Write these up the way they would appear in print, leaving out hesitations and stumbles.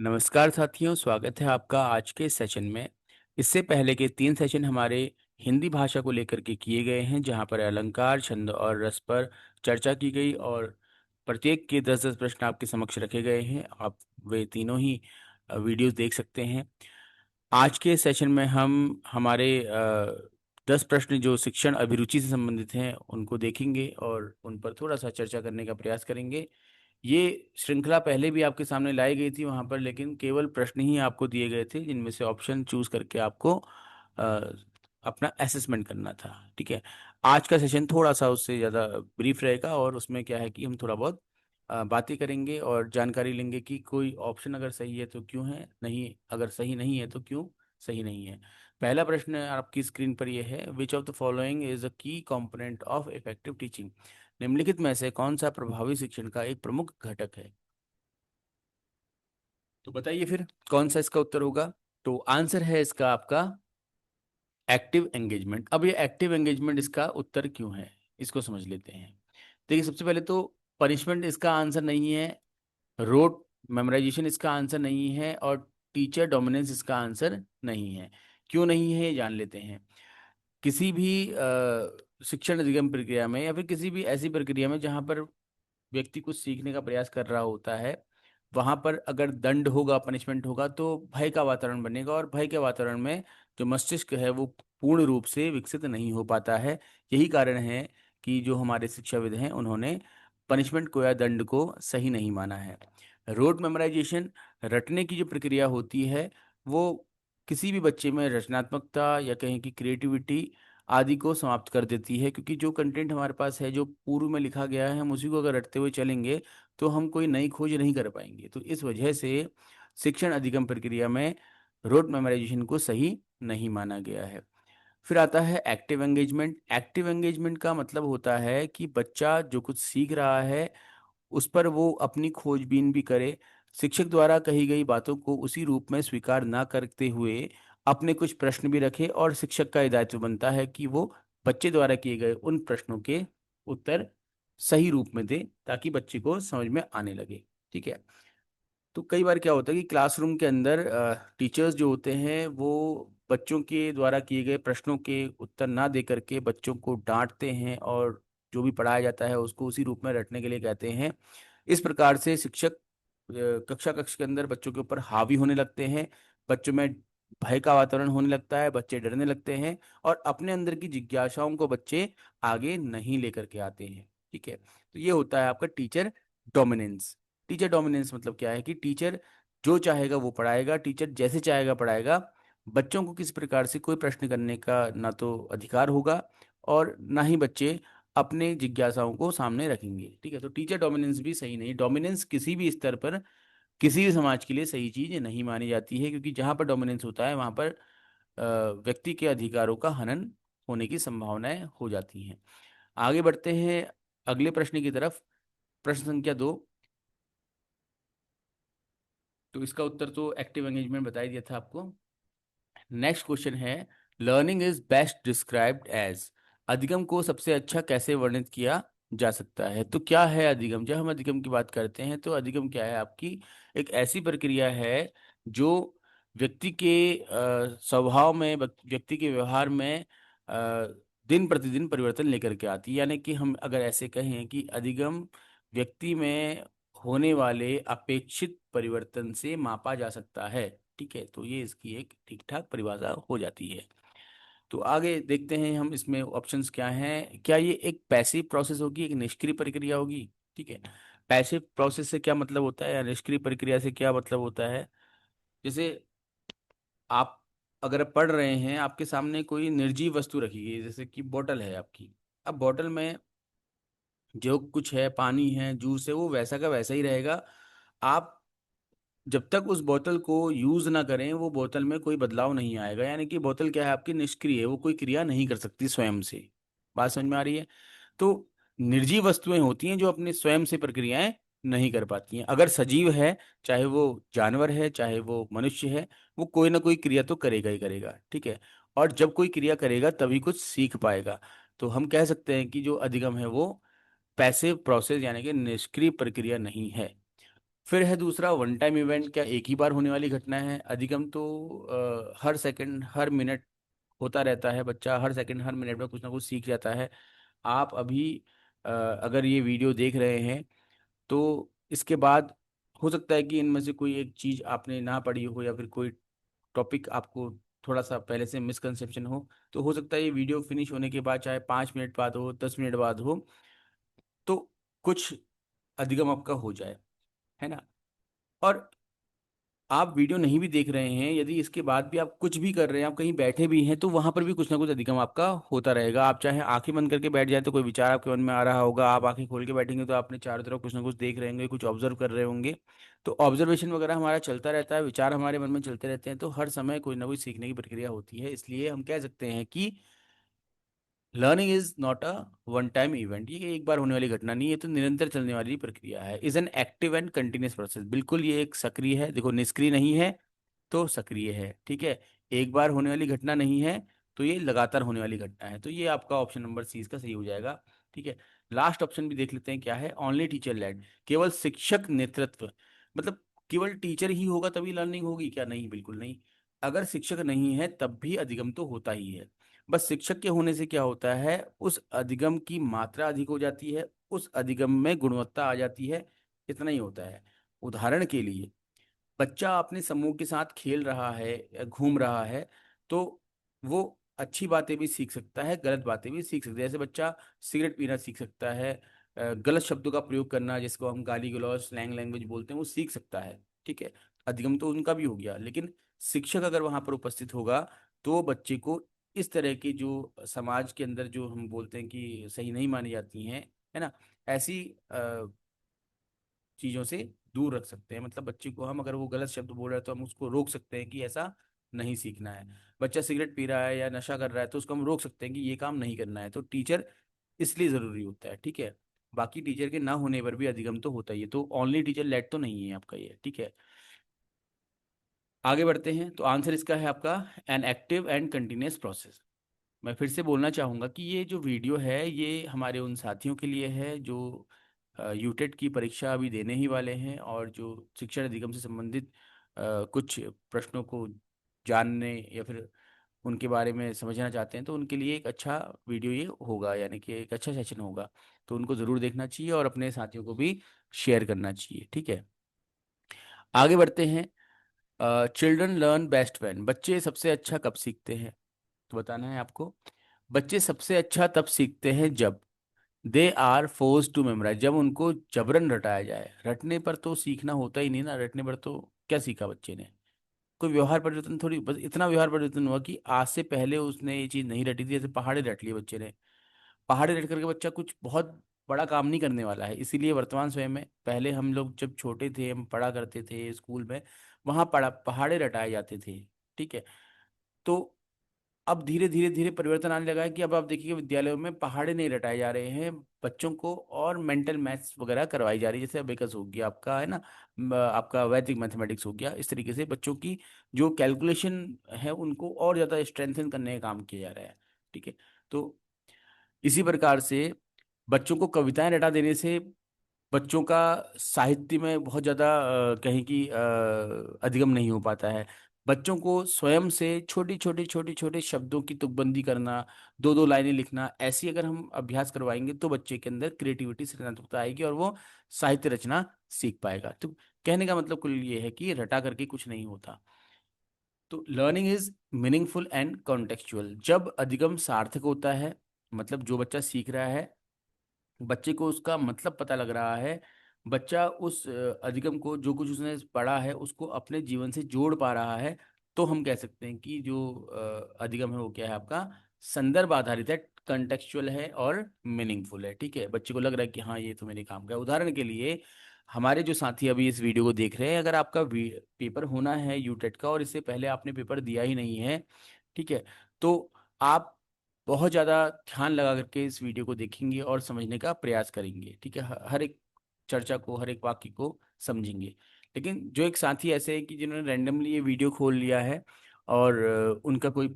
नमस्कार साथियों, स्वागत है आपका आज के सेशन में। इससे पहले के 3 सेशन हमारे हिंदी भाषा को लेकर के किए गए हैं, जहां पर अलंकार, छंद और रस पर चर्चा की गई और प्रत्येक के 10-10 प्रश्न आपके समक्ष रखे गए हैं। आप वे तीनों ही वीडियोस देख सकते हैं। आज के सेशन में हम हमारे 10 प्रश्न जो शिक्षण अभिरुचि से संबंधित हैं उनको देखेंगे और उन पर थोड़ा सा चर्चा करने का प्रयास करेंगे। ये श्रृंखला पहले भी आपके सामने लाई गई थी वहां पर, लेकिन केवल प्रश्न ही आपको दिए गए थे जिनमें से ऑप्शन चूज करके आपको अ, अपना असेसमेंट करना था। ठीक है। आज का सेशन थोड़ा सा उससे ज़्यादा ब्रीफ रहेगा और उसमें क्या है कि हम थोड़ा बहुत बातें करेंगे और जानकारी लेंगे कि कोई ऑप्शन अगर सही है तो क्यों है, नहीं अगर सही नहीं है तो क्यों सही नहीं है। पहला प्रश्न आपकी स्क्रीन पर यह है, which of the following is a की कंपोनेंट ऑफ इफेक्टिव टीचिंग। निम्नलिखित में से कौन सा प्रभावी शिक्षण का एक प्रमुख घटक है? तो बताइए फिर कौन सा इसका उत्तर होगा। तो आंसर है इसका आपका एक्टिव एंगेजमेंट। अब ये एक्टिव एंगेजमेंट इसका उत्तर क्यों है, इसको समझ लेते हैं। देखिए, सबसे पहले तो पनिशमेंट इसका आंसर नहीं है, रोट मेमोराइजेशन इसका आंसर नहीं है और टीचर डोमिनेंस इसका आंसर नहीं है। क्यों नहीं है ये जान लेते हैं। किसी भी शिक्षण अधिगम प्रक्रिया में या फिर किसी भी ऐसी प्रक्रिया में जहां पर व्यक्ति कुछ सीखने का प्रयास कर रहा होता है, वहां पर अगर दंड होगा, पनिशमेंट होगा, तो भय का वातावरण बनेगा और भय के वातावरण में जो मस्तिष्क है वो पूर्ण रूप से विकसित नहीं हो पाता है। यही कारण है कि जो हमारे शिक्षाविद हैं उन्होंने पनिशमेंट को या दंड को सही नहीं माना है। रोट मेमोराइजेशन, रटने की जो प्रक्रिया होती है, वो किसी भी बच्चे में रचनात्मकता या कहें कि क्रिएटिविटी आदि को समाप्त कर देती है, क्योंकि जो कंटेंट हमारे पास है, जो पूर्व में लिखा गया है, हम उसी को अगर रटते हुए चलेंगे तो हम कोई नई खोज नहीं कर पाएंगे। तो इस वजह से शिक्षण अधिगम प्रक्रिया में रोट मेमोराइजेशन को सही नहीं माना गया है। फिर आता है एक्टिव एंगेजमेंट। एक्टिव एंगेजमेंट का मतलब होता है कि बच्चा जो कुछ सीख रहा है उस पर वो अपनी खोजबीन भी करे, शिक्षक द्वारा कही गई बातों को उसी रूप में स्वीकार ना करते हुए अपने कुछ प्रश्न भी रखे, और शिक्षक का ये दायित्व बनता है कि वो बच्चे द्वारा किए गए उन प्रश्नों के उत्तर सही रूप में दे ताकि बच्चे को समझ में आने लगे। ठीक है। तो कई बार क्या होता है कि क्लासरूम के अंदर टीचर्स जो होते हैं वो बच्चों के द्वारा किए गए प्रश्नों के उत्तर ना दे करके बच्चों को डांटते हैं और जो भी पढ़ाया जाता है उसको उसी रूप में रटने के लिए कहते हैं। इस प्रकार से शिक्षक कक्षा कक्ष के अंदर बच्चों के ऊपर हावी होने लगते हैं, बच्चों में भय का वातावरण होने लगता है, बच्चे डरने लगते हैं और अपने अंदर की जिज्ञासाओं को बच्चे आगे नहीं लेकर के आते हैं। ठीक है। तो ये होता है आपका टीचर डोमिनेंस। टीचर डोमिनेंस मतलब क्या है कि टीचर जो चाहेगा वो पढ़ाएगा, टीचर जैसे चाहेगा पढ़ाएगा। बच्चों को किसी प्रकार से कोई प्रश्न करने का ना तो अधिकार होगा और ना ही बच्चे अपने जिज्ञासाओं को सामने रखेंगे। ठीक है। तो टीचर डोमिनेंस भी सही नहीं। डोमिनेंस किसी भी स्तर पर किसी भी समाज के लिए सही चीज नहीं मानी जाती है, क्योंकि जहां पर डोमिनेंस होता है वहां पर व्यक्ति के अधिकारों का हनन होने की संभावनाएं हो जाती हैं। आगे बढ़ते हैं अगले प्रश्न की तरफ। प्रश्न संख्या 2। तो इसका उत्तर तो एक्टिव एंगेजमेंट बता ही दिया था आपको। नेक्स्ट क्वेश्चन है, learning is best described as. अधिगम को सबसे अच्छा कैसे वर्णित किया जा सकता है? तो क्या है अधिगम? जब हम अधिगम की बात करते हैं तो अधिगम क्या है? आपकी एक ऐसी प्रक्रिया है जो व्यक्ति के स्वभाव में, व्यक्ति के व्यवहार में दिन प्रतिदिन परिवर्तन लेकर के आती है। यानी कि हम अगर ऐसे कहें कि अधिगम व्यक्ति में होने वाले अपेक्षित परिवर्तन से मापा जा सकता है। ठीक है। तो ये इसकी एक ठीक ठाक परिभाषा हो जाती है। तो आगे देखते हैं हम इसमें ऑप्शंस क्या हैं। क्या ये एक पैसिव प्रोसेस होगी, एक निष्क्रिय प्रक्रिया होगी? ठीक है। पैसिव प्रोसेस से क्या मतलब होता है या निष्क्रिय प्रक्रिया से क्या मतलब होता है? जैसे आप अगर पढ़ रहे हैं, आपके सामने कोई निर्जीव वस्तु रखी गई है, जैसे कि बोतल है आपकी। अब बोतल में जो कुछ है, पानी है, जूस है, वो वैसा का वैसा ही रहेगा। आप जब तक उस बोतल को यूज ना करें वो बोतल में कोई बदलाव नहीं आएगा। यानी कि बोतल क्या है आपकी, निष्क्रिय है, वो कोई क्रिया नहीं कर सकती स्वयं से। बात समझ में आ रही है? तो निर्जीव वस्तुएं होती हैं जो अपने स्वयं से प्रक्रियाएं नहीं कर पाती हैं। अगर सजीव है, चाहे वो जानवर है चाहे वो मनुष्य है, वो कोई ना कोई क्रिया तो करेगा ही करेगा। ठीक है। और जब कोई क्रिया करेगा तभी कुछ सीख पाएगा। तो हम कह सकते हैं कि जो अधिगम है वो पैसिव प्रोसेस यानी कि निष्क्रिय प्रक्रिया नहीं है। फिर है दूसरा वन टाइम इवेंट, क्या एक ही बार होने वाली घटना है। अधिगम तो हर सेकंड हर मिनट होता रहता है, बच्चा हर सेकंड हर मिनट में कुछ ना कुछ सीख जाता है। आप अभी अगर ये वीडियो देख रहे हैं तो इसके बाद हो सकता है कि इनमें से कोई एक चीज आपने ना पढ़ी हो, या फिर कोई टॉपिक आपको थोड़ा सा पहले से मिसकंसेप्शन हो। तो हो सकता है ये वीडियो फिनिश होने के बाद, चाहे 5 मिनट बाद हो, 10 मिनट बाद हो, तो कुछ अधिगम आपका हो जाए, है ना। और आप वीडियो नहीं भी देख रहे हैं, यदि इसके बाद भी आप कुछ भी कर रहे हैं, आप कहीं बैठे भी हैं, तो वहां पर भी कुछ ना कुछ अधिगम आपका होता रहेगा। आप चाहे आंखें बंद करके बैठ जाए तो कोई विचार आपके मन में आ रहा होगा, आप आंखें खोल के बैठेंगे तो आपने चारों तरफ कुछ ना कुछ देख रहे होंगे, कुछ ऑब्जर्व कर रहे होंगे। तो ऑब्जर्वेशन वगैरह हमारा चलता रहता है, विचार हमारे मन में चलते रहते हैं, तो हर समय कोई ना कोई सीखने की प्रक्रिया होती है। इसलिए हम कह सकते हैं कि learning is not a one time event, ये एक बार होने वाली घटना नहीं है, तो निरंतर चलने वाली प्रक्रिया है। Is an active and continuous process, बिल्कुल ये एक सक्रिय है, देखो निष्क्रिय नहीं है तो सक्रिय है, ठीक है। एक बार होने वाली घटना नहीं है, तो ये लगातार होने वाली घटना है। तो ये आपका ऑप्शन नंबर सी इसका सही हो जाएगा, ठीक है। लास्ट ऑप्शन भी देख लेते हैं क्या है। ओनली टीचर लेड, केवल शिक्षक नेतृत्व, मतलब केवल टीचर ही होगा तभी लर्निंग होगी क्या? नहीं, बिल्कुल नहीं। अगर शिक्षक नहीं है तब भी अधिगम तो होता ही है। बस शिक्षक के होने से क्या होता है, उस अधिगम की मात्रा अधिक हो जाती है, उस अधिगम में गुणवत्ता आ जाती है, इतना ही होता है। उदाहरण के लिए, बच्चा अपने समूह के साथ खेल रहा है या घूम रहा है, तो वो अच्छी बातें भी सीख सकता है, गलत बातें भी सीख सकता है। जैसे बच्चा सिगरेट पीना सीख सकता है, गलत शब्दों का प्रयोग करना जिसको हम गाली गलौज स्लैंग लैंग्वेज बोलते हैं, वो सीख सकता है, ठीक है। अधिगम तो उनका भी हो गया, लेकिन शिक्षक अगर वहां पर उपस्थित होगा तो बच्चे को इस तरह की जो समाज के अंदर जो हम बोलते हैं कि सही नहीं मानी जाती हैं, है ना, ऐसी चीजों से दूर रख सकते हैं। मतलब बच्चे को हम, अगर वो गलत शब्द बोल रहा है तो हम उसको रोक सकते हैं कि ऐसा नहीं सीखना है। बच्चा सिगरेट पी रहा है या नशा कर रहा है तो उसको हम रोक सकते हैं कि ये काम नहीं करना है। तो टीचर इसलिए जरूरी होता है, ठीक है। बाकी टीचर के ना होने पर भी अधिगम तो होता ही है, तो ओनली टीचर लेट तो नहीं है आपका ये, ठीक है। आगे बढ़ते हैं, तो आंसर इसका है आपका an active and continuous process. मैं फिर से बोलना चाहूँगा कि ये जो वीडियो है ये हमारे उन साथियों के लिए है जो यूटेट की परीक्षा अभी देने ही वाले हैं, और जो शिक्षण अधिगम से संबंधित कुछ प्रश्नों को जानने या फिर उनके बारे में समझना चाहते हैं, तो उनके लिए एक अच्छा वीडियो ये होगा, यानी कि एक अच्छा सेशन होगा। तो उनको ज़रूर देखना चाहिए और अपने साथियों को भी शेयर करना चाहिए, ठीक है। आगे बढ़ते हैं। चिल्ड्रन लर्न बेस्ट व्हेन, बच्चे सबसे अच्छा कब सीखते हैं? तो बताना है आपको। बच्चे सबसे अच्छा तब सीखते हैं जब they are force to memorise, जब उनको जबरन रटाया जाए। रटने पर तो सीखना होता ही नहीं ना, रटने पर तो क्या सीखा बच्चे ने? कोई व्यवहार परिवर्तन थोड़ी, बस इतना व्यवहार परिवर्तन हुआ कि आज से पहले उसने ये चीज नहीं रटी थी, जैसे पहाड़े रट लिए बच्चे ने। पहाड़े रट करके बच्चा कुछ बहुत बड़ा काम नहीं करने वाला है। इसीलिए वर्तमान समय में, पहले हम लोग जब छोटे थे, हम पढ़ा करते थे स्कूल में, वहां पहाड़े रटाए जाते थे, ठीक है। तो अब धीरे धीरे धीरे परिवर्तन आने लगा है कि अब आप देखिए विद्यालयों में पहाड़े नहीं रटाए जा रहे हैं बच्चों को, और मेंटल मैथ्स वगैरह करवाई जा रही है। जैसे अबेकस हो गया आपका, है ना, आपका वैदिक मैथमेटिक्स हो गया। इस तरीके से बच्चों की जो कैलकुलेशन है उनको और ज़्यादा स्ट्रेंथन करने का काम किया जा रहा है, ठीक है। तो इसी प्रकार से बच्चों को कविताएं रटा देने से बच्चों का साहित्य में बहुत ज़्यादा कहीं की अधिगम नहीं हो पाता है। बच्चों को स्वयं से छोटी छोटी छोटी छोटे शब्दों की तुकबंदी करना, दो दो लाइनें लिखना, ऐसी अगर हम अभ्यास करवाएंगे तो बच्चे के अंदर क्रिएटिविटी सृजनात्मकता आएगी और वो साहित्य रचना सीख पाएगा। तो कहने का मतलब कुल ये है कि रटा करके कुछ नहीं होता। तो learning is meaningful and contextual, जब अधिगम सार्थक होता है, मतलब जो बच्चा सीख रहा है, बच्चे को उसका मतलब पता लग रहा है, बच्चा उस अधिगम को, जो कुछ उसने पढ़ा है उसको अपने जीवन से जोड़ पा रहा है, तो हम कह सकते हैं कि जो अधिगम है वो क्या है आपका, संदर्भ आधारित है, कंटेक्चुअल है और मीनिंगफुल है, ठीक है। बच्चे को लग रहा है कि हाँ ये तो मेरे काम का है। उदाहरण के लिए, हमारे जो साथी अभी इस वीडियो को देख रहे हैं, अगर आपका पेपर होना है यूटेट का और इससे पहले आपने पेपर दिया ही नहीं है, ठीक है, तो आप बहुत ज़्यादा ध्यान लगा करके इस वीडियो को देखेंगे और समझने का प्रयास करेंगे, ठीक है। हर एक चर्चा को, हर एक वाक्य को समझेंगे। लेकिन जो एक साथी ऐसे हैं कि जिन्होंने रैंडमली ये वीडियो खोल लिया है और उनका कोई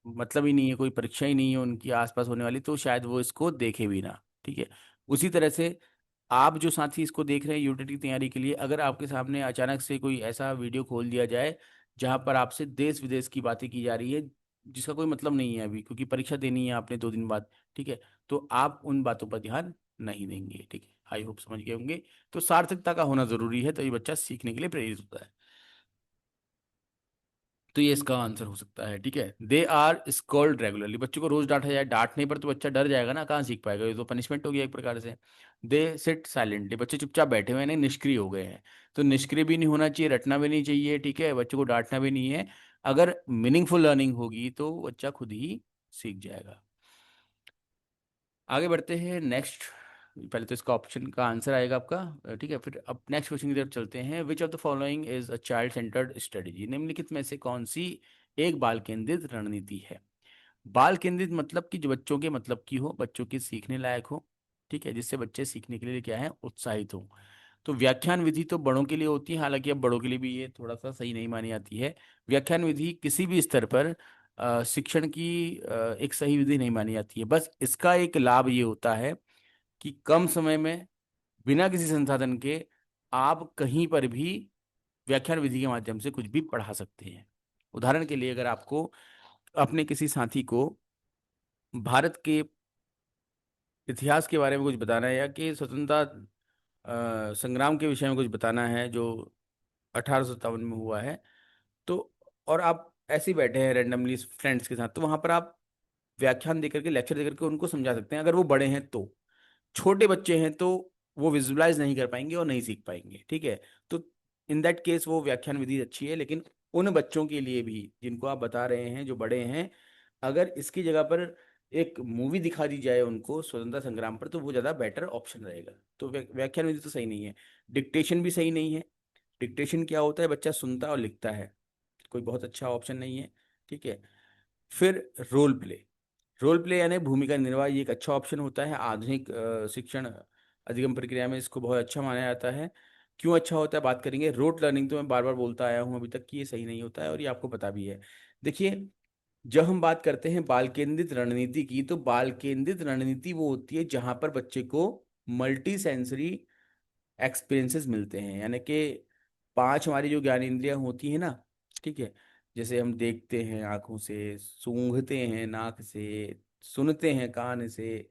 मतलब ही नहीं है, कोई परीक्षा ही नहीं है उनकी आसपास होने वाली, तो शायद वो इसको देखे भी ना, ठीक है। उसी तरह से आप जो साथी इसको देख रहे हैं यूटीटी की तैयारी के लिए, अगर आपके सामने अचानक से कोई ऐसा वीडियो खोल दिया जाए जहां पर आपसे देश विदेश की बातें की जा रही है, जिसका कोई मतलब नहीं है अभी, क्योंकि परीक्षा देनी है आपने 2 दिन बाद, ठीक है, तो आप उन बातों पर ध्यान नहीं देंगे, ठीक है। आई होप समझ गए होंगे। तो सार्थकता का होना जरूरी है, तभी बच्चा सीखने के लिए प्रेरित होता है। तो ये इसका आंसर हो सकता है, ठीक है। दे आर स्कॉल्ड रेगुलरली, बच्चों को रोज डांटा जाए, डांटने पर तो बच्चा डर जाएगा ना, कहाँ सीख पाएगा, ये तो पनिशमेंट हो गया एक प्रकार से। दे सिट साइलेंटली, बच्चे चुपचाप बैठे हुए हैं, नहीं निष्क्रिय हो गए हैं। तो निष्क्रिय भी नहीं होना चाहिए, रटना भी नहीं चाहिए, ठीक है, बच्चों को डांटना भी नहीं है। अगर मीनिंगफुल लर्निंग होगी तो बच्चा खुद ही सीख जाएगा। आगे बढ़ते हैं नेक्स्ट। पहले तो इसका ऑप्शन का आंसर आएगा आपका, ठीक है, फिर अब नेक्स्ट क्वेश्चन की तरफ चलते हैं। Which of the following is a child centred strategy, निम्नलिखित में से कौन सी एक बाल केंद्रित रणनीति है। बाल केंद्रित मतलब कि जो बच्चों के मतलब की हो, बच्चों की सीखने लायक हो, ठीक है, जिससे बच्चे सीखने के लिए क्या है, उत्साहित हो। तो व्याख्यान विधि तो बड़ों के लिए होती है, हालांकि अब बड़ों के लिए भी ये थोड़ा सा सही नहीं मानी जाती है। व्याख्यान विधि किसी भी स्तर पर शिक्षण की एक सही विधि नहीं मानी जाती है। बस इसका एक लाभ ये होता है कि कम समय में, बिना किसी संसाधन के, आप कहीं पर भी व्याख्यान विधि के माध्यम से कुछ भी पढ़ा सकते हैं। उदाहरण के लिए, अगर आपको अपने किसी साथी को भारत के इतिहास के बारे में कुछ बताना है, या कि स्वतंत्रता संग्राम के विषय में कुछ बताना है जो 1857 में हुआ है, तो और आप ऐसे ही बैठे हैं रैंडमली फ्रेंड्स के साथ, तो वहां पर आप व्याख्यान देकर के, लेक्चर देकर के उनको समझा सकते हैं, अगर वो बड़े हैं तो। छोटे बच्चे हैं तो वो विजुअलाइज नहीं कर पाएंगे और नहीं सीख पाएंगे, ठीक है। तो इन दैट केस वो व्याख्यान विधि अच्छी है, लेकिन उन बच्चों के लिए भी जिनको आप बता रहे हैं, जो बड़े हैं, अगर इसकी जगह पर एक मूवी दिखा दी जाए उनको स्वतंत्रता संग्राम पर, तो वो ज़्यादा बेटर ऑप्शन रहेगा। तो व्याख्यान विधि तो सही नहीं है। डिक्टेशन भी सही नहीं है। डिक्टेशन क्या होता है, बच्चा सुनता और लिखता है, कोई बहुत अच्छा ऑप्शन नहीं है, ठीक है। फिर रोल प्ले, रोल प्ले यानी भूमिका निर्वाह, ये एक अच्छा ऑप्शन होता है। आधुनिक शिक्षण अधिगम प्रक्रिया में इसको बहुत अच्छा माना जाता है। क्यों अच्छा होता है बात करेंगे। रोट लर्निंग तो मैं बार बार बोलता आया हूँ अभी तक कि ये सही नहीं होता है, और ये आपको पता भी है। देखिए, जब हम बात करते हैं बाल केंद्रित रणनीति की, तो बाल केंद्रित रणनीति वो होती है जहां पर बच्चे को मल्टी सेंसरी एक्सपीरियंसेस मिलते हैं, यानी कि 5 हमारी जो ज्ञान इंद्रियां होती है ना, ठीक है, जैसे हम देखते हैं आंखों से, सूंघते हैं नाक से, सुनते हैं कान से,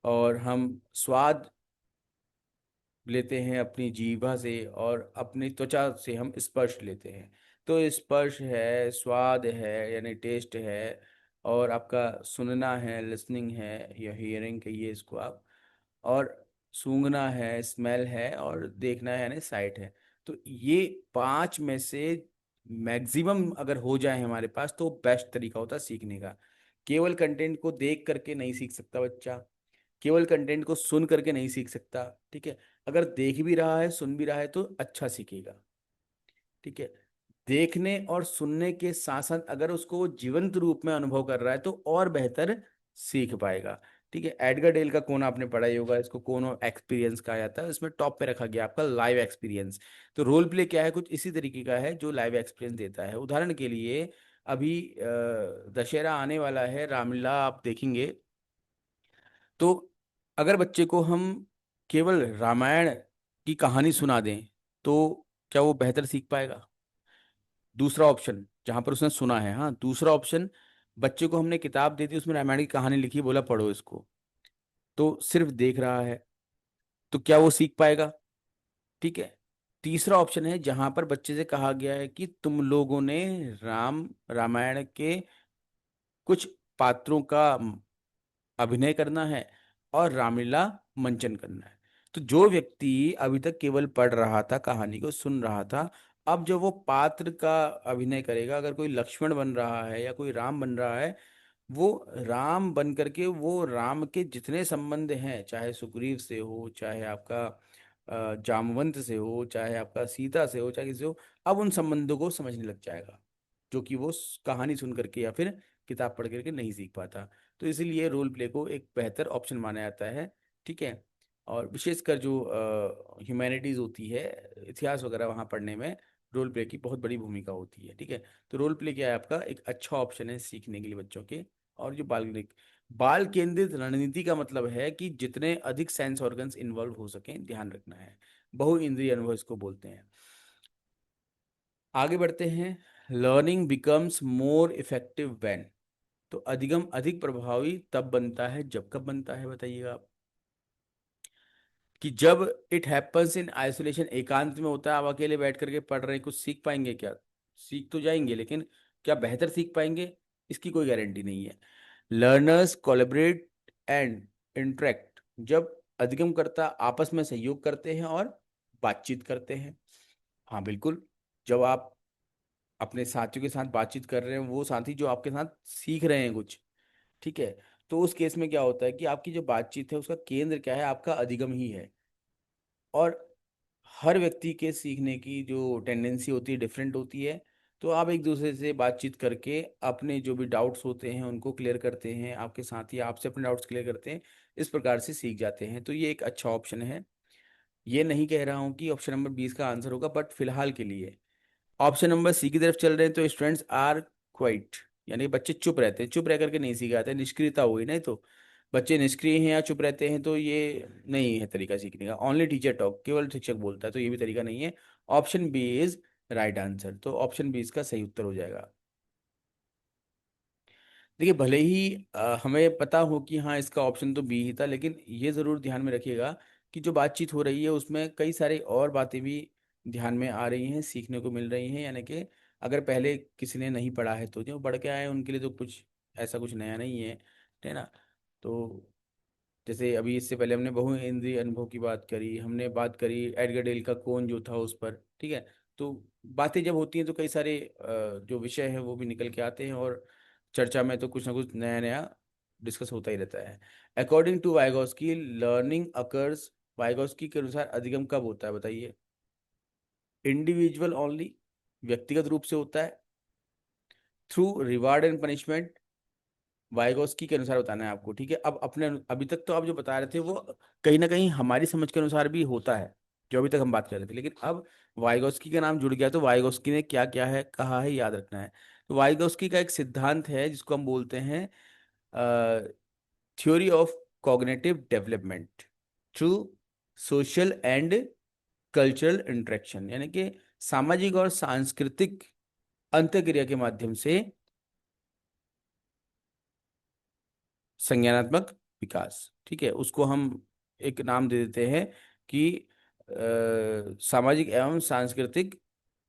और हम स्वाद लेते हैं अपनी जीभा से, और अपनी त्वचा से हम स्पर्श लेते हैं। तो स्पर्श है, स्वाद है यानी टेस्ट है, और आपका सुनना है, लिसनिंग है, या हियरिंग कहिए इसको आप, और सूंघना है, स्मेल है, और देखना है यानी साइट है। तो ये 5 में से मैक्सिमम अगर हो जाए हमारे पास, तो बेस्ट तरीका होता है सीखने का। केवल कंटेंट को देख करके नहीं सीख सकता बच्चा, केवल कंटेंट को सुन करके नहीं सीख सकता, ठीक है। अगर देख भी रहा है, सुन भी रहा है, तो अच्छा सीखेगा, ठीक है। देखने और सुनने के साथ साथ अगर उसको वो जीवंत रूप में अनुभव कर रहा है, तो और बेहतर सीख पाएगा, ठीक है। एडगर डेल का कोन आपने पढ़ा ही होगा, इसको कोन ऑफ एक्सपीरियंस कहा जाता है। इसमें टॉप पे रखा गया आपका लाइव एक्सपीरियंस। तो रोल प्ले क्या है, कुछ इसी तरीके का है जो लाइव एक्सपीरियंस देता है। उदाहरण के लिए, अभी दशहरा आने वाला है, रामलीला आप देखेंगे, तो अगर बच्चे को हम केवल रामायण की कहानी सुना दें, तो क्या वो बेहतर सीख पाएगा। दूसरा ऑप्शन, जहां पर उसने सुना है, हाँ, दूसरा ऑप्शन, बच्चे को हमने किताब दे दी, उसमें रामायण की कहानी लिखी, बोला पढ़ो इसको, तो सिर्फ देख रहा है, तो क्या वो सीख पाएगा, ठीक है। तीसरा ऑप्शन है जहां पर बच्चे से कहा गया है कि तुम लोगों ने रामायण के कुछ पात्रों का अभिनय करना है और रामलीला मंचन करना है। तो जो व्यक्ति अभी तक केवल पढ़ रहा था, कहानी को सुन रहा था, अब जब वो पात्र का अभिनय करेगा, अगर कोई लक्ष्मण बन रहा है या कोई राम बन रहा है, वो राम बन करके वो राम के जितने संबंध हैं, चाहे सुग्रीव से हो, चाहे आपका जामवंत से हो, चाहे आपका सीता से हो, चाहे किसी से हो, अब उन संबंधों को समझने लग जाएगा, जो कि वो कहानी सुन करके या फिर किताब पढ़ करके नहीं सीख पाता। तो इसीलिए रोल प्ले को एक बेहतर ऑप्शन माना जाता है, ठीक है। और विशेषकर जो ह्यूमैनिटीज होती है, इतिहास वगैरह, वहाँ पढ़ने में रोल प्ले की बहुत बड़ी भूमिका होती है, ठीक है। तो रोल प्ले क्या है, आपका एक अच्छा ऑप्शन है सीखने के लिए बच्चों के। और जो बाल केंद्रित रणनीति का मतलब है कि जितने अधिक सेंस ऑर्गन्स इन्वॉल्व हो सकें, ध्यान रखना है। बहु इंद्रिय अनुभव इसको बोलते हैं। आगे बढ़ते हैं। Learning becomes more effective when. तो अधिगम अधिक प्रभावी तब बनता है जब, कब बनता है बताइएगा आप? कि जब इट हैपन्स इन आइसोलेशन, एकांत में होता है। आप अकेले बैठ करके पढ़ रहे हैं, कुछ सीख पाएंगे क्या? सीख तो जाएंगे, लेकिन क्या बेहतर सीख पाएंगे? इसकी कोई गारंटी नहीं है। लर्नर्स कोलैबोरेट एंड इंटरेक्ट, जब अधिगमकर्ता आपस में सहयोग करते हैं और बातचीत करते हैं। हाँ बिल्कुल। जब आप अपने साथियों के साथ बातचीत कर रहे हैं, वो साथी जो आपके साथ सीख रहे हैं कुछ, ठीक है, तो उस केस में क्या होता है कि आपकी जो बातचीत है उसका केंद्र क्या है? आपका अधिगम ही है। और हर व्यक्ति के सीखने की जो टेंडेंसी होती है डिफरेंट होती है। तो आप एक दूसरे से बातचीत करके अपने जो भी डाउट्स होते हैं उनको क्लियर करते हैं, आपके साथी आपसे अपने डाउट्स क्लियर करते हैं, इस प्रकार से सीख जाते हैं। तो ये एक अच्छा ऑप्शन है। ये नहीं कह रहा हूँ कि ऑप्शन नंबर 20 का आंसर होगा, बट फिलहाल के लिए ऑप्शन नंबर सी की तरफ चल रहे हैं। तो स्टूडेंट्स आर क्वाइट, यानी बच्चे चुप रहते हैं, चुप रह करके नहीं सीख आते, निष्क्रियता हुई नहीं। तो बच्चे निष्क्रिय हैं या चुप रहते हैं, तो ये नहीं है तरीका सीखने का। ओनली टीचर टॉक, केवल शिक्षक बोलता है, तो ये भी तरीका नहीं है। Option B is right answer. तो ऑप्शन बी इसका सही उत्तर हो जाएगा। देखिए, भले ही हमें पता हो कि हाँ इसका ऑप्शन तो बी ही था, लेकिन ये ज़रूर ध्यान में रखिएगा कि जो बातचीत हो रही है उसमें कई सारे और बातें भी ध्यान में आ रही हैं, सीखने को मिल रही हैं। यानी कि अगर पहले किसी ने नहीं पढ़ा है तो जो पढ़ के आए हैं उनके लिए तो कुछ ऐसा कुछ नया नहीं है ना? तो जैसे अभी इससे पहले हमने बहु इंद्रिय अनुभव की बात करी, हमने बात करी एडगर डेल का कौन जो था उस पर, ठीक है। तो बातें जब होती हैं तो कई सारे जो विषय है वो भी निकल के आते हैं, और चर्चा में तो कुछ ना कुछ नया नया डिस्कस होता ही रहता है। According to Vygotsky, learning occurs, Vygotsky के अनुसार अधिगम कब होता है बताइए? इंडिविजुअल ओनली, व्यक्तिगत रूप से होता है। Through reward and punishment, Vygotsky के अनुसार बताना है आपको, ठीक है। अब अपने अभी तक तो आप जो बता रहे थे वो कहीं ना कहीं हमारी समझ के अनुसार भी होता है, जो अभी तक हम बात कर रहे थे, लेकिन अब वाइगोस्की का नाम जुड़ गया तो वाइगोस्की ने क्या क्या है कहा है याद रखना है। तो वाइगोस्की का एक सिद्धांत है जिसको हम बोलते हैं theory of cognitive development through social and cultural interaction, यानी कि सामाजिक और सांस्कृतिक अंतःक्रिया के माध्यम से संज्ञानात्मक विकास, ठीक है। उसको हम एक नाम दे देते हैं कि सामाजिक एवं सांस्कृतिक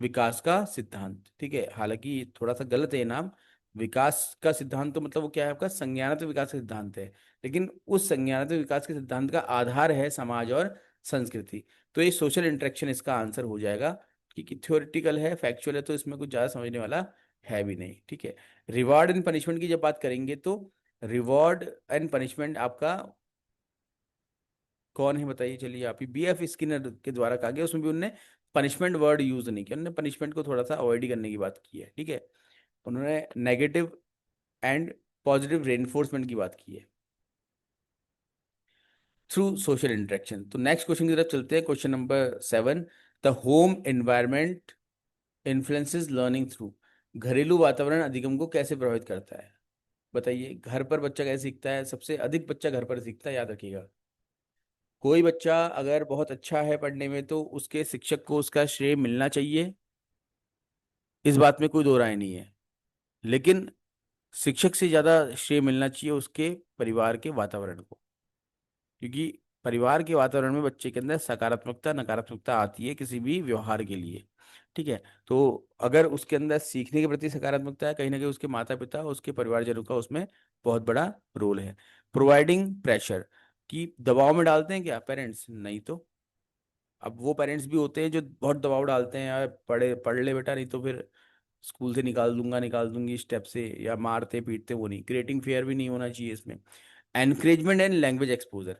विकास का सिद्धांत, ठीक है। हालांकि ये थोड़ा सा गलत है ये नाम। विकास का सिद्धांत तो मतलब वो क्या है? आपका संज्ञानात्मक विकास का सिद्धांत है, लेकिन उस संज्ञानात्मक विकास के सिद्धांत का आधार है समाज और संस्कृति। तो ये सोशल इंटरेक्शन इसका आंसर हो जाएगा, क्योंकि थ्योरेटिकल है, फैक्चुअल है, तो इसमें कुछ ज़्यादा समझने वाला है भी नहीं, ठीक है। रिवार्ड एंड पनिशमेंट की जब बात करेंगे तो रिवॉर्ड एंड पनिशमेंट आपका कौन है बताइए? चलिए आप ही, BF स्किनर के द्वारा कहा गया, उसमें भी उन्होंने पनिशमेंट वर्ड यूज नहीं किया, उन्होंने पनिशमेंट को थोड़ा सा अवॉइड ही करने की बात की है, ठीक है। उन्होंने नेगेटिव एंड पॉजिटिव रेनफोर्समेंट की बात की है थ्रू सोशल इंटरेक्शन। तो नेक्स्ट क्वेश्चन की तरफ चलते हैं, question number 7। The home environment influences learning through, घरेलू वातावरण अधिगम को कैसे प्रभावित करता है बताइए? घर पर बच्चा कैसे सीखता है? सबसे अधिक बच्चा घर पर सीखता है, याद रखिएगा। कोई बच्चा अगर बहुत अच्छा है पढ़ने में तो उसके शिक्षक को उसका श्रेय मिलना चाहिए, इस बात में कोई दो राय नहीं है। लेकिन शिक्षक से ज्यादा श्रेय मिलना चाहिए उसके परिवार के वातावरण को, क्योंकि परिवार के वातावरण में बच्चे के अंदर सकारात्मकता नकारात्मकता आती है किसी भी व्यवहार के लिए, ठीक है। तो अगर उसके अंदर सीखने के प्रति सकारात्मकता है, कहीं ना कहीं उसके माता पिता उसके परिवारजनों का उसमें बहुत बड़ा रोल है। प्रोवाइडिंग प्रेशर, कि दबाव में डालते हैं क्या पेरेंट्स? नहीं तो। अब वो पेरेंट्स भी होते हैं जो बहुत दबाव डालते हैं, यार पढ़े पढ़ ले बेटा नहीं तो फिर स्कूल से निकाल दूंगा निकाल दूंगी स्टेप से, या मारते पीटते, वो नहीं। क्रिएटिंग फेयर भी नहीं होना चाहिए इसमें। एनकरेजमेंट एंड लैंग्वेज एक्सपोजर,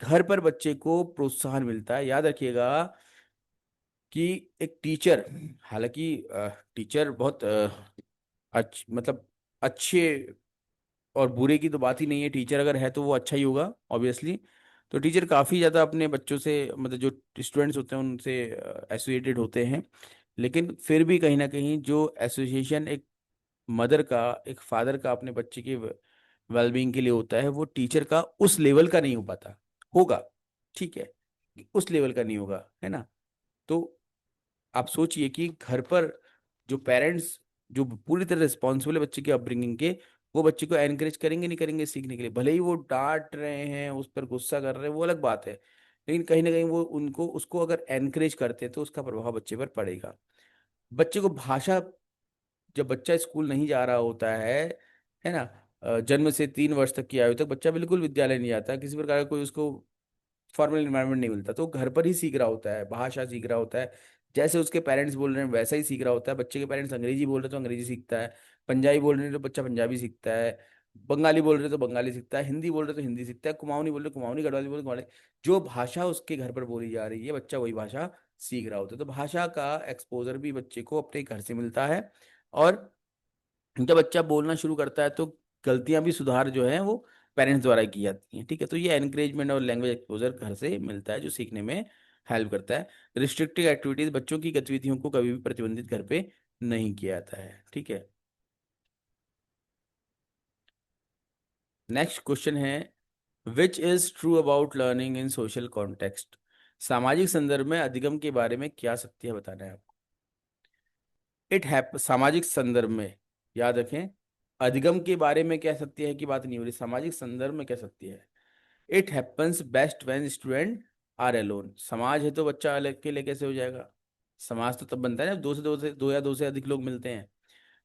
घर पर बच्चे को प्रोत्साहन मिलता है, याद रखिएगा कि एक टीचर, हालांकि टीचर बहुत मतलब अच्छे और बुरे की तो बात ही नहीं है, टीचर अगर है तो वो अच्छा ही होगा ऑब्वियसली। तो टीचर काफ़ी ज़्यादा अपने बच्चों से, मतलब जो स्टूडेंट्स होते हैं उनसे एसोसिएटेड होते हैं, लेकिन फिर भी कहीं ना कहीं जो एसोसिएशन एक मदर का, एक फादर का अपने बच्चे के वेलबींग के लिए होता है, वो टीचर का उस लेवल का नहीं हो पाता। होगा, ठीक है, उस लेवल का नहीं होगा, है ना। तो आप सोचिए कि घर पर जो पेरेंट्स, जो पूरी तरह रिस्पॉन्सिबल है बच्चे के अपब्रिंगिंग के, वो बच्चे को एनकरेज करेंगे नहीं करेंगे सीखने के लिए। भले ही वो डांट रहे हैं, उस पर गुस्सा कर रहे हैं, वो अलग बात है, लेकिन कहीं ना कहीं वो उनको उसको अगर एनकरेज करते हैं तो उसका प्रभाव बच्चे पर पड़ेगा। बच्चे को भाषा, जब बच्चा स्कूल नहीं जा रहा होता है ना, जन्म से 3 वर्ष तक की आयु तक बच्चा बिल्कुल विद्यालय नहीं जाता, किसी प्रकार का कोई उसको फॉर्मल इन्वायरमेंट नहीं मिलता, तो घर पर ही सीख रहा होता है, भाषा सीख रहा होता है। जैसे उसके पेरेंट्स बोल रहे हैं वैसा ही सीख रहा होता है। बच्चे के पेरेंट्स अंग्रेजी बोल रहे हैं तो अंग्रेजी सीखता है, पंजाबी बोल रहे हैं तो बच्चा पंजाबी सीखता है, बंगाली बोल रहे हैं तो बंगाली सीखता है, हिंदी बोल रहे हैं तो हिंदी सीखता है, कुमाऊनी बोल रहे हैं कुमाऊनी, गढ़वाली बोल रहे हैं गढ़वाली। जो भाषा उसके घर पर बोली जा रही है बच्चा वही भाषा सीख रहा होता है। तो भाषा का एक्सपोजर भी बच्चे को अपने घर से मिलता है। और जब बच्चा बोलना शुरू करता है तो गलतियां भी सुधार जो है वो पेरेंट्स द्वारा की जाती हैं, ठीक है। तो ये एनकरेजमेंट और लैंग्वेज एक्सपोजर घर से मिलता है जो सीखने में हेल्प करता है। रिस्ट्रिक्टिव एक्टिविटीज, बच्चों की गतिविधियों को कभी भी प्रतिबंधित घर पे नहीं किया जाता है, ठीक है। नेक्स्ट क्वेश्चन है, which is true about learning in social context. सामाजिक संदर्भ में अधिगम के बारे में क्या सत्य है, बताना है आपको। इट हैप सामाजिक संदर्भ में, याद रखें, अधिगम के बारे में क्या सत्य है की बात नहीं हो रही, सामाजिक संदर्भ में क्या सत्य है। It happens best when student are alone. समाज है तो बच्चा अलग अकेले कैसे हो जाएगा। समाज तो तब बनता है ना दो या दो से अधिक लोग मिलते हैं।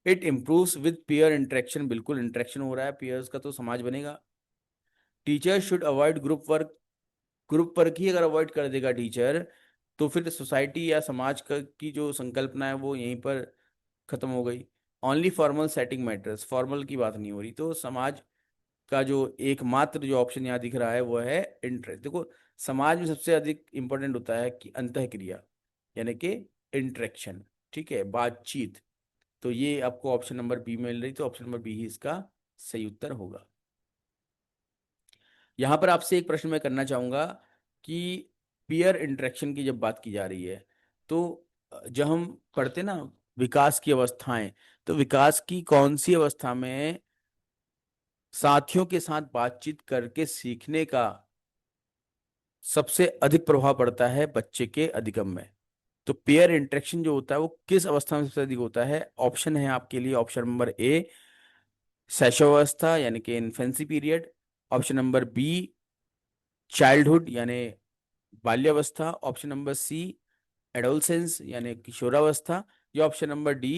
It improves with peer interaction, बिल्कुल इंटरेक्शन हो रहा है पीयर्स का तो समाज बनेगा। Teacher should avoid group work, group work ही अगर अवॉइड कर देगा टीचर तो फिर सोसाइटी या समाज का की जो संकल्पना है वो यहीं पर खत्म हो गई। Only formal setting matters, formal की बात नहीं हो रही, तो समाज का जो एकमात्र जो ऑप्शन यहाँ दिख रहा है वो है इंटरेस्ट। देखो, समाज में सबसे अधिक इंपॉर्टेंट होता है कि अंतःक्रिया, यानी कि इंटरेक्शन, ठीक है, बातचीत। तो ये आपको ऑप्शन नंबर बी में मिल रही, तो ऑप्शन नंबर बी ही इसका सही उत्तर होगा। यहाँ पर आपसे एक प्रश्न मैं करना चाहूंगा कि पीयर इंटरेक्शन की जब बात की जा रही है तो जब हम पढ़ते ना विकास की अवस्थाएं, तो विकास की कौन सी अवस्था में साथियों के साथ बातचीत करके सीखने का सबसे अधिक प्रभाव पड़ता है बच्चे के अधिगम में। तो पेयर इंटरेक्शन जो होता है वो किस अवस्था में सबसे अधिक होता है। ऑप्शन है आपके लिए, ऑप्शन नंबर ए शैशवावस्था यानी कि infancy period, option number B childhood यानी बाल्यावस्था, ऑप्शन नंबर सी एडोलसेंस यानी किशोरावस्था, या ऑप्शन नंबर डी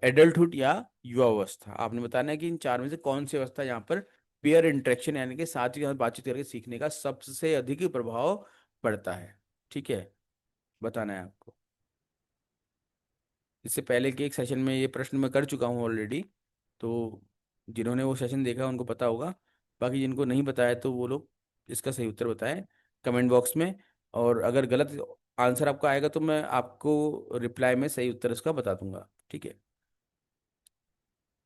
एडल्टहुड या युवावस्था। आपने बताना है कि इन चार में से कौन सी अवस्था यहाँ पर पेयर इंटरेक्शन यानी कि साथी के साथ बातचीत करके सीखने का सबसे अधिक प्रभाव पड़ता है, ठीक है, बताना है आपको। इससे पहले के एक सेशन में ये प्रश्न मैं कर चुका हूँ ऑलरेडी, तो जिन्होंने वो सेशन देखा उनको पता होगा। बाकी जिनको नहीं बताया तो वो लोग इसका सही उत्तर बताएं कमेंट बॉक्स में। और अगर गलत आंसर आपका आएगा तो मैं आपको रिप्लाई में सही उत्तर इसका बता दूंगा, ठीक है।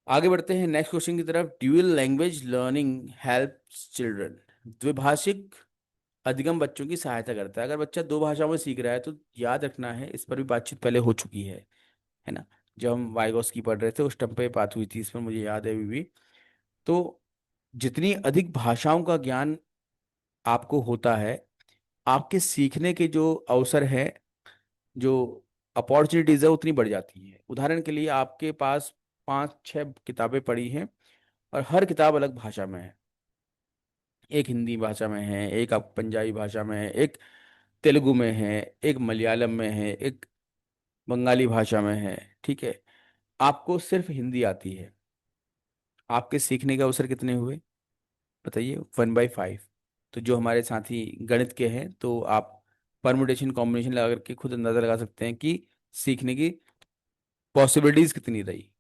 आगे बढ़ते हैं नेक्स्ट क्वेश्चन की तरफ। Dual language learning helps children. द्विभाषिक अधिगम बच्चों की सहायता करता है। अगर बच्चा दो भाषाओं में सीख रहा है तो याद रखना है, इस पर भी बातचीत पहले हो चुकी है ना। जब हम वाइगॉस की पढ़ रहे थे उस टाइम पे बात हुई थी इस पर, मुझे याद है अभी भी। तो जितनी अधिक भाषाओं का ज्ञान आपको होता है, आपके सीखने के जो अवसर है, जो अपॉर्चुनिटीज है उतनी बढ़ जाती है। उदाहरण के लिए आपके पास 5-6 किताबें पढ़ी हैं और हर किताब अलग भाषा में है। एक हिंदी भाषा में है, एक आप पंजाबी भाषा में है, एक तेलुगु में है, एक मलयालम में है, एक बंगाली भाषा में है, ठीक है। आपको सिर्फ हिंदी आती है, आपके सीखने के अवसर कितने हुए बताइए, 1/5। तो जो हमारे साथी गणित के हैं तो आप परमुटेशन कॉम्बिनेशन लगा करके खुद अंदाजा लगा सकते हैं कि सीखने की पॉसिबिलिटीज कितनी रही,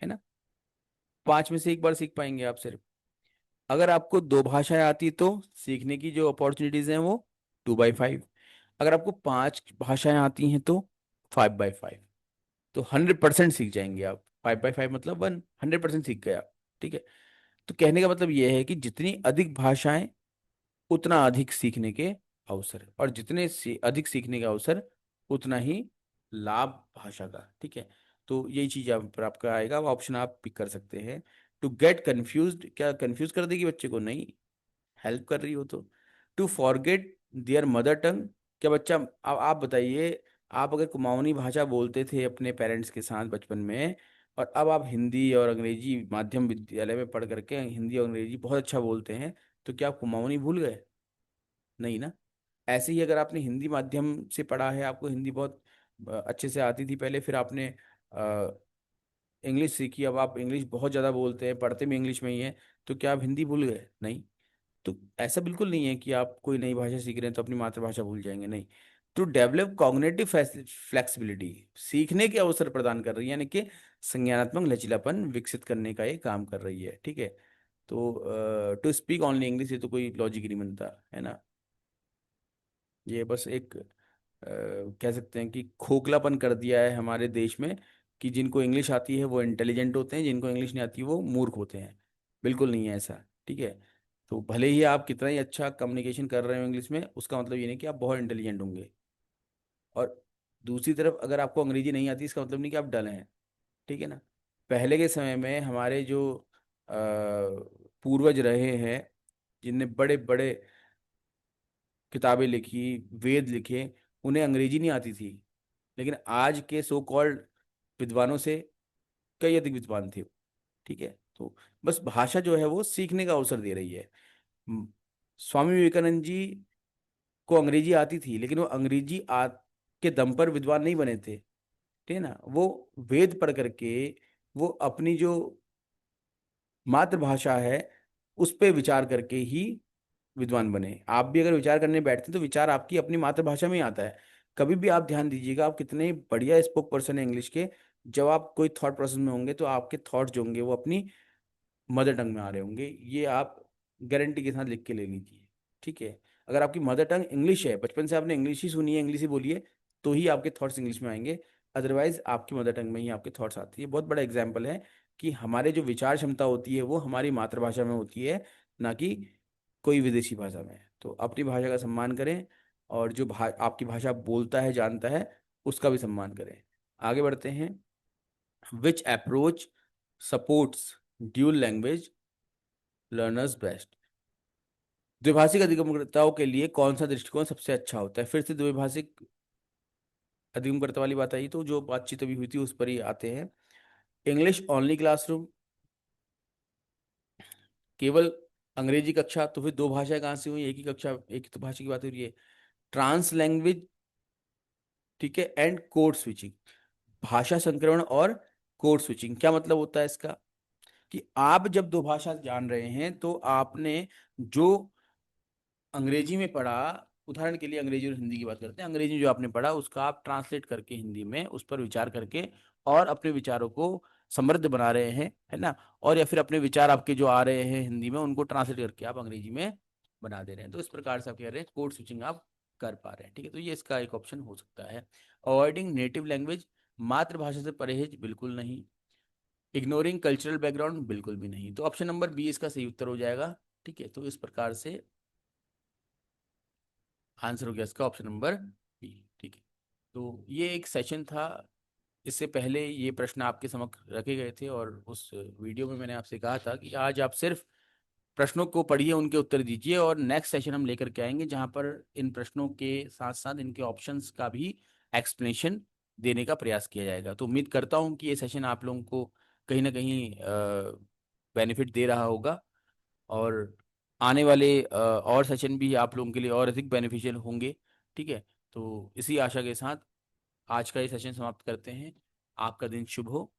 है ना। 5 में से एक बार सीख पाएंगे आप सिर्फ। अगर आपको दो भाषाएं आती तो सीखने की जो अपॉर्चुनिटीज हैं वो 2/5। अगर आपको 5 भाषाएं आती हैं तो 5/5। तो 100% सीख जाएंगे आप। 5/5 मतलब 100% सीख गए आप, ठीक है। तो कहने का मतलब यह है कि जितनी अधिक भाषाएं उतना अधिक सीखने के अवसर, और जितने अधिक सीखने का अवसर उतना ही लाभ भाषा का, ठीक है। तो यही चीज आप पर आपका आएगा, ऑप्शन आप पिक कर सकते हैं। टू गेट कंफ्यूज्ड, क्या कंफ्यूज कर देगी बच्चे को? नहीं, हेल्प कर रही हो तो। To forget their mother tongue, क्या बच्चा, अब आप बताइए, आप अगर कुमाऊनी भाषा बोलते थे अपने पेरेंट्स के साथ बचपन में, और अब आप हिंदी और अंग्रेजी माध्यम विद्यालय में पढ़ करके हिंदी और अंग्रेजी बहुत अच्छा बोलते हैं, तो क्या आप कुमाऊनी भूल गए? नहीं ना। ऐसे ही अगर आपने हिंदी माध्यम से पढ़ा है, आपको हिंदी बहुत अच्छे से आती थी पहले, फिर आपने इंग्लिश सीखी, अब आप इंग्लिश बहुत ज़्यादा बोलते हैं, पढ़ते भी इंग्लिश में ही है, तो क्या आप हिंदी भूल गए? नहीं। तो ऐसा बिल्कुल नहीं है कि आप कोई नई भाषा सीख रहे हैं तो अपनी मातृभाषा भूल जाएंगे, नहीं। टू डेवलप कॉग्निटिव फ्लेक्सिबिलिटी, सीखने के अवसर प्रदान कर रही है, यानी कि संज्ञानात्मक लचीलापन विकसित करने का ये काम कर रही है, ठीक है। तो टू स्पीक ओनली इंग्लिश, ये तो कोई लॉजिक ही नहीं बनता है ना। ये बस एक कह सकते हैं कि खोखलापन कर दिया है हमारे देश में, कि जिनको इंग्लिश आती है वो इंटेलिजेंट होते हैं, जिनको इंग्लिश नहीं आती वो मूर्ख होते हैं। बिल्कुल नहीं है ऐसा, ठीक है। तो भले ही आप कितना ही अच्छा कम्युनिकेशन कर रहे हो इंग्लिश में, उसका मतलब ये नहीं कि आप बहुत इंटेलिजेंट होंगे। और दूसरी तरफ अगर आपको अंग्रेजी नहीं आती, इसका मतलब नहीं कि आप डल हैं, ठीक है ना। पहले के समय में हमारे जो पूर्वज रहे हैं, जिनने बड़े बड़े किताबें लिखी, वेद लिखे, उन्हें अंग्रेजी नहीं आती थी, लेकिन आज के सो कॉल्ड विद्वानों से कई अधिक विद्वान थे, ठीक है। तो बस भाषा जो है वो सीखने का अवसर दे रही है। म, स्वामी विवेकानंद जी को अंग्रेजी आती थी, लेकिन वो अंग्रेजी के दम पर विद्वान नहीं बने थे, ठीक है ना। वो वेद पढ़ करके वो अपनी जो मातृभाषा है उस पे विचार करके ही विद्वान बने। आप भी अगर विचार करने बैठते हैं तो विचार आपकी अपनी मातृभाषा में ही आता है। कभी भी आप ध्यान दीजिएगा, आप कितने बढ़िया स्पोक पर्सन है इंग्लिश के, जब आप कोई थॉट प्रोसेस में होंगे तो आपके थॉट्स जो होंगे वो अपनी मदर टंग में आ रहे होंगे, ये आप गारंटी के साथ लिख के ले लीजिए, ठीक है। अगर आपकी मदर टंग इंग्लिश है, बचपन से आपने इंग्लिश ही सुनी है, इंग्लिश ही बोली है, तो ही आपके थॉट्स इंग्लिश में आएंगे। अदरवाइज आपकी मदर टंग में ही आपके थॉट्स आती है। बहुत बड़ा एग्जाम्पल है कि हमारे जो विचार क्षमता होती है वो हमारी मातृभाषा में होती है, ना कि कोई विदेशी भाषा में। तो अपनी भाषा का सम्मान करें, और जो आपकी भाषा बोलता है जानता है उसका भी सम्मान करें। आगे बढ़ते हैं। Which approach supports dual language learners best, द्विभाषिक अधिगमकर्ताओं के लिए कौन सा दृष्टिकोण सबसे अच्छा होता है? फिर से द्विभाषिक अधिगमकर्ता वाली बात आई, तो जो बातचीत अभी हुई थी उस पर ही आते हैं। इंग्लिश ओनली क्लासरूम, केवल अंग्रेजी कक्षा, तो फिर दो भाषाएं कहाँ से हुई? एक ही कक्षा, एक ही तो भाषा की बात हो रही है। ट्रांस लैंग्वेज, ठीक है, एंड कोड स्विचिंग, भाषा संक्रमण और कोड स्विचिंग। क्या मतलब होता है इसका? कि आप जब दो भाषा जान रहे हैं तो आपने जो अंग्रेजी में पढ़ा, उदाहरण के लिए अंग्रेजी और हिंदी की बात करते हैं, अंग्रेजी जो आपने पढ़ा उसका आप ट्रांसलेट करके हिंदी में उस पर विचार करके और अपने विचारों को समृद्ध बना रहे हैं, है ना। और या फिर अपने विचार आपके जो आ रहे हैं हिंदी में उनको ट्रांसलेट करके आप अंग्रेजी में बना दे रहे हैं। तो इस प्रकार से आप कह रहे हैं कोड स्विचिंग आप कर पा रहे हैं, ठीक है। तो ये इसका एक ऑप्शन हो सकता है। अवॉइडिंग नेटिव लैंग्वेज, मातृभाषा से परहेज, बिल्कुल नहीं। इग्नोरिंग कल्चरल बैकग्राउंड, बिल्कुल भी नहीं। तो ऑप्शन नंबर बी इसका सही उत्तर हो जाएगा, ठीक है। तो इस प्रकार से आंसर हो गया इसका ऑप्शन नंबर बी, ठीक है। तो ये एक सेशन था, इससे पहले ये प्रश्न आपके समक्ष रखे गए थे, और उस वीडियो में मैंने आपसे कहा था कि आज आप सिर्फ प्रश्नों को पढ़िए, उनके उत्तर दीजिए, और नेक्स्ट सेशन हम लेकर के आएंगे जहां पर इन प्रश्नों के साथ साथ इनके ऑप्शंस का भी एक्सप्लेनेशन देने का प्रयास किया जाएगा। तो उम्मीद करता हूं कि ये सेशन आप लोगों को कहीं ना कहीं बेनिफिट दे रहा होगा, और आने वाले और सेशन भी आप लोगों के लिए और अधिक बेनिफिशियल होंगे, ठीक है। तो इसी आशा के साथ आज का ये सेशन समाप्त करते हैं। आपका दिन शुभ हो।